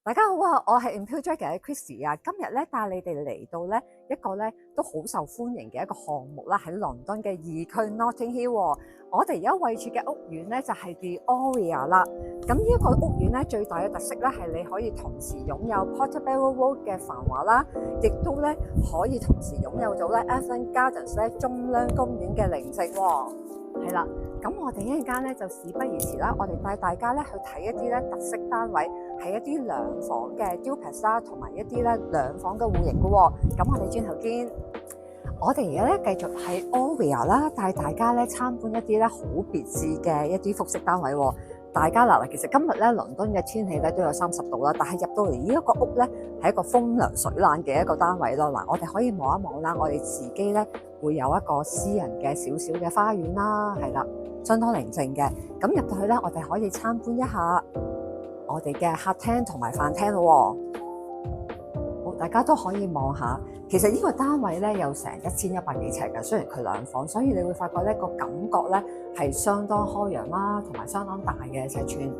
大家好啊，我係 Imperial Dragon 嘅 Christy 啊，今日咧帶你哋嚟到咧一個咧都好受歡迎嘅一個項目啦，喺倫敦嘅二區 Notting Hill。我哋而家位處嘅屋苑咧就係 The Oriel 啦。咁呢一個屋苑咧最大嘅特色咧係你可以同時擁有 Portobello Road 嘅繁華啦，亦都咧可以同時擁有到咧 Evelyn Gardens 咧中央公園嘅寧靜喎。係啦，咁我哋一陣間咧就事不宜遲啦，我哋帶大家咧去睇一啲咧特色單位，係一啲兩房嘅 duplex 啦，同埋一啲咧兩房嘅戶型嘅喎。咁我哋轉頭見。我哋而家咧繼續喺 Oriel 啦，帶大家咧參觀一啲咧好別致嘅一啲複式單位喎。大家嗱，其實今日咧倫敦嘅天氣咧都有30度啦，但係入到嚟呢一個屋咧係一個風涼水冷嘅一個單位咯。嗱，我哋可以望一望啦，我哋自己咧會有一個私人嘅少少嘅花園啦，係啦，相當寧靜嘅。咁入到去咧，我哋可以參觀一下我哋嘅客廳同埋飯廳咯。好，大家都可以望下。其實呢個單位咧有成1100幾尺嘅，雖然佢兩房，所以你會發覺咧個感覺咧係相當開揚啦，同埋相當大嘅尺寸。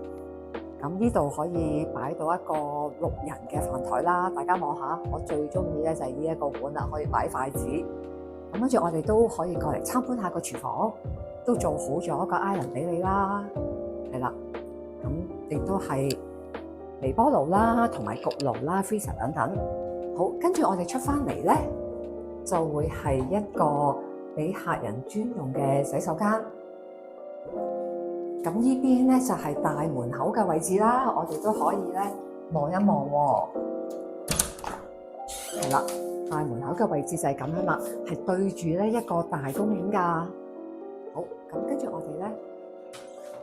咁呢度可以擺到一個6人嘅飯台啦，大家望下。我最中意咧就係呢一個碗啦，可以擺筷子。咁跟住我哋都可以過嚟參觀下個廚房，都做好咗一個 island 俾你啦，係啦。咁亦都係微波爐啦，同埋焗爐啦、freezer 等等。好，跟住我哋出翻嚟咧，就會係一個俾客人專用嘅洗手間。咁呢邊咧就係大門口嘅位置啦，我哋都可以咧望一望喎。係啦，大門口嘅位置就係咁樣啦，係對住咧一個大公園㗎。好，咁跟住我哋咧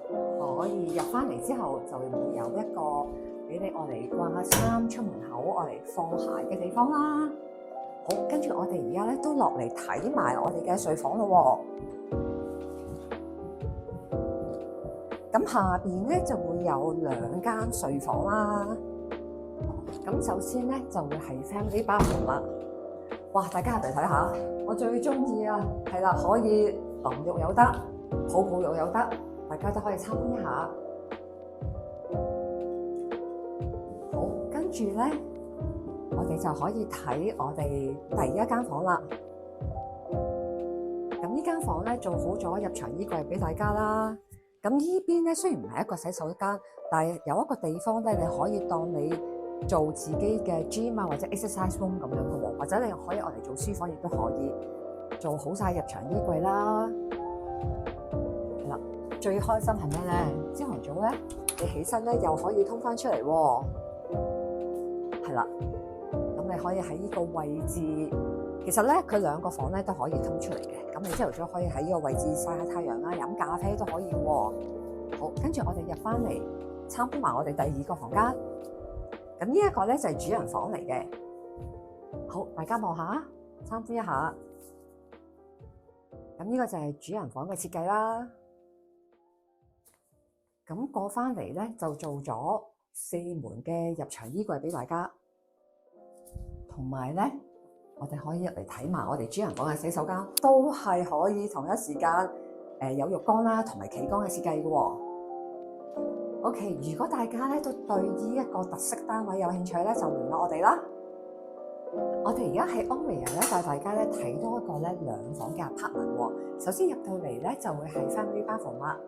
可以入翻嚟之後，就會有一個俾你愛嚟掛衫出門口，愛嚟放鞋嘅地方啦。好，跟住我哋而家咧都落嚟睇埋我哋嘅睡房咯。咁下邊咧就會有2間睡房啦。咁首先咧就會係 family bathroom 啦。哇！大家入嚟睇下，我最中意啊，係啦，可以淋浴有得，泡泡浴有得，大家都可以參觀一下。好，跟住咧，我哋就可以睇我哋第一間房啦。咁呢間房咧做好咗入牆衣櫃俾大家啦。咁呢邊咧雖然唔係一個洗手間，但係有一個地方咧，你可以當你做自己嘅 gym 啊或者 exercise room 咁樣嘅喎，或者你可以攞嚟做書房，亦都可以做好晒入牆衣櫃啦。係啦，最開心係咩咧？朝頭早咧，你起身咧又可以通翻出嚟喎。係啦，咁你可以喺呢個位置，其實咧佢2個房咧都可以通出嚟嘅。咁你朝頭早可以喺呢個位置曬下太陽啦，飲咖啡都可以喎。好，跟住我哋入翻嚟參觀埋我哋第2個房間。咁呢一個咧就係主人房嚟嘅。好，大家望下，參觀一下。咁呢個就係主人房嘅設計啦。咁過翻嚟咧就做咗4門嘅入牆衣櫃俾大家，同埋咧我哋可以入嚟睇埋我哋主人房嘅洗手間，都係可以同一時間有浴缸啦，同埋企缸嘅設計嘅喎。OK， 如果大家咧都對呢一個特色單位有興趣咧，就聯絡我哋啦。我哋而家喺 Oriel 咧帶大家咧睇多一個咧2房嘅 apartment 喎。首先入到嚟咧就會係 family bathroom 啦，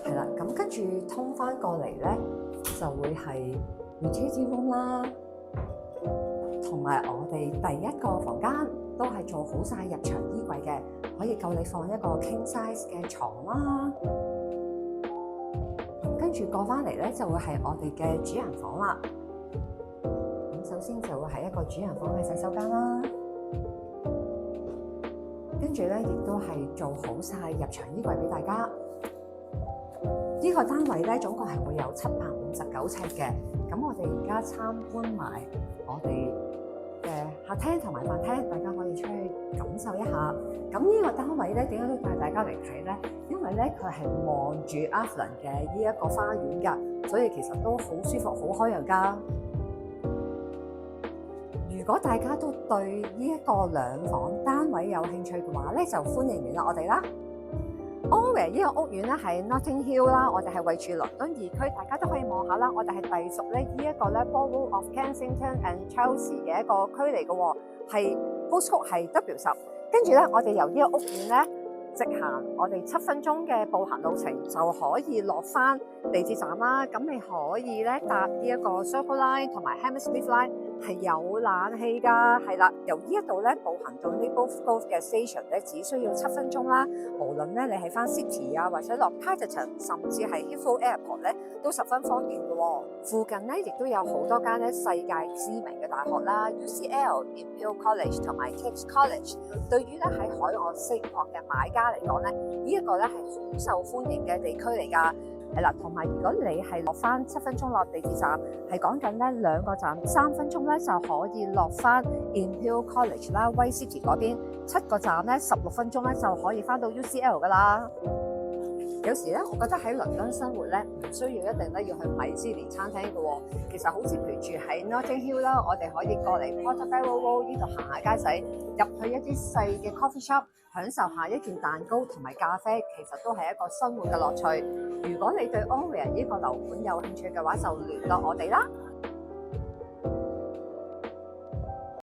係啦。咁跟住通翻過嚟咧就會係 utility room 啦，同埋我哋第1個房間都係做好晒入牆衣櫃嘅，可以夠你放一個 king size 嘅床啦。跟住過翻嚟咧就會係我哋嘅主人房啦。咁首先就會係一個主人房嘅洗手間啦，跟住咧亦都係做好晒入牆衣櫃俾大家。呢個單位咧總共係會有759尺嘅。咁我哋而家參觀埋我哋嘅客廳同埋飯廳，大家可以出去感受一下。咁呢個單位咧點解都帶大家嚟睇咧？因為咧佢係望住 Evelyn 嘅呢一個花園㗎，所以其實都好舒服、好開揚㗎。如果大家都對呢一個2房單位有興趣嘅話咧，就歡迎聯絡我哋啦。Allware 呢個屋苑咧喺 Notting Hill 啦，我哋係位處倫敦二區，大家都可以望下啦。我哋係隸屬咧呢一個咧 Borough of Kensington and Chelsea 嘅一個區嚟嘅喎，係 postcode 係 W10。跟住咧，我哋由呢個屋苑咧直行，我哋7分鐘嘅步行路程就可以落翻地鐵站啦。咁你可以咧搭呢一個 Circle Line 同埋 Hammersmith Line。係有冷氣㗎，係啦。由呢一度咧步行到 Liverpool Grove 嘅 station 咧，只需要7分鐘啦。無論咧你係翻 City 啊，或者落 Paddington，甚至係 Heathrow Airport 咧，都十分方便嘅喎。附近咧亦都有好多間咧世界知名嘅大學啦 ，UCL、Imperial College 同埋 King's College。對於咧喺海外升學嘅買家嚟講咧，呢一個咧係好受歡迎嘅地區嚟㗎。係啦，同埋如果你係落翻7分鐘落地鐵站，係講緊咧2個站3分鐘咧就可以落翻 Imperial College 啦，威 City 嗰邊7個站咧16分鐘咧就可以翻到 UCL 噶啦。有時咧，我覺得喺倫敦生活咧，唔需要一定咧要去米芝蓮餐廳嘅喎。其實好似譬如住喺 Notting Hill 啦，我哋可以過嚟 Portobello Road 呢度行下街仔，入去一啲細嘅 coffee shop，享受下一件蛋糕同埋咖啡，其實都係一個生活嘅樂趣。如果你對 Allware 呢個樓盤有興趣嘅話，就聯絡我哋啦。